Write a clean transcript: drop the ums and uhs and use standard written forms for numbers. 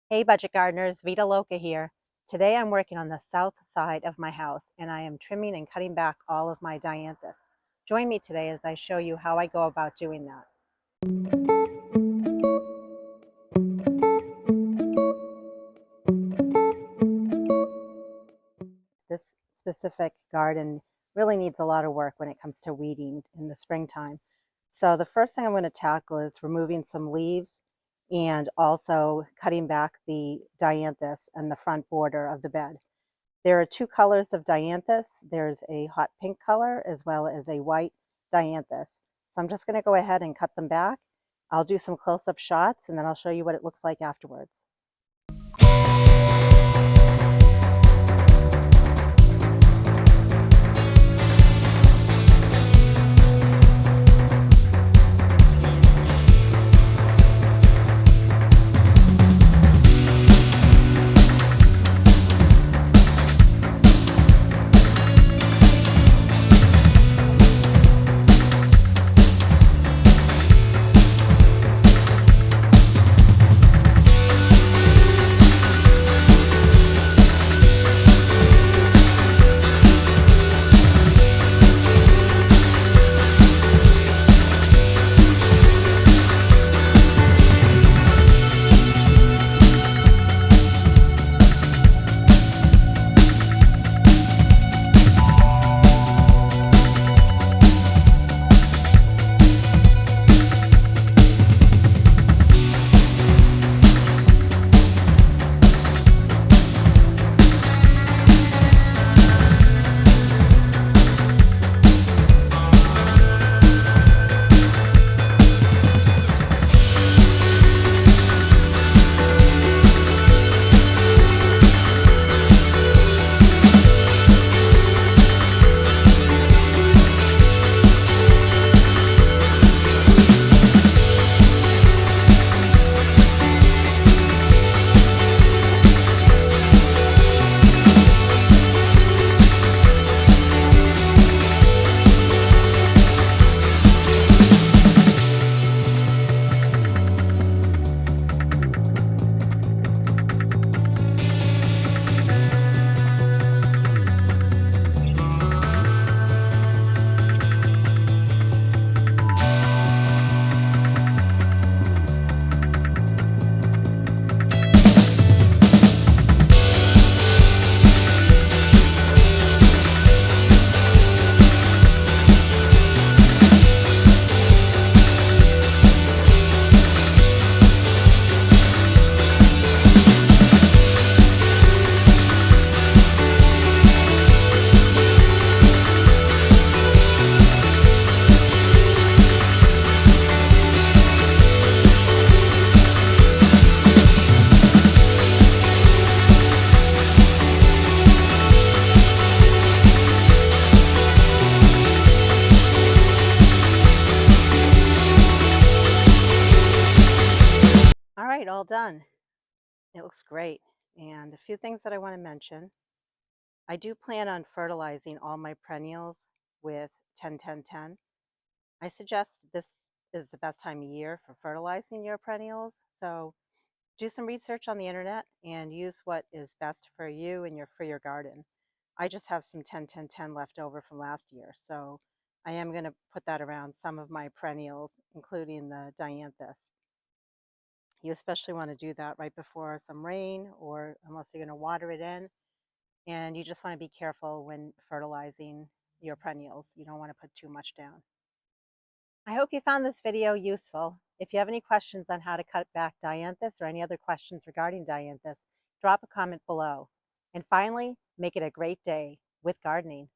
Hey budget gardeners, Vita Loca here. Today I'm working on the south side of my house and I am trimming and cutting back all of my Dianthus. Join me today as I show you how I go about doing that. This specific garden really needs a lot of work when it comes to weeding in the springtime. So the first thing I'm going to tackle is removing some leaves and also cutting back the Dianthus and the front border of the bed. There are two colors of Dianthus. There's a hot pink color as well as a white Dianthus. So I'm just going to go ahead and cut them back. I'll do some close-up shots and then I'll show you what it looks like afterwards. All right, all done. It looks great. And a few things that I want to mention. I do plan on fertilizing all my perennials with 10-10-10. I suggest this is the best time of year for fertilizing your perennials. So do some research on the internet and use what is best for you and for your garden. I just have some 10-10-10 left over from last year, so I am going to put that around some of my perennials, including the Dianthus. You especially want to do that right before some rain or unless you're going to water it in. And you just want to be careful when fertilizing your perennials. You don't want to put too much down. I hope you found this video useful. If you have any questions on how to cut back Dianthus or any other questions regarding Dianthus, drop a comment below. And finally, make it a great day with gardening.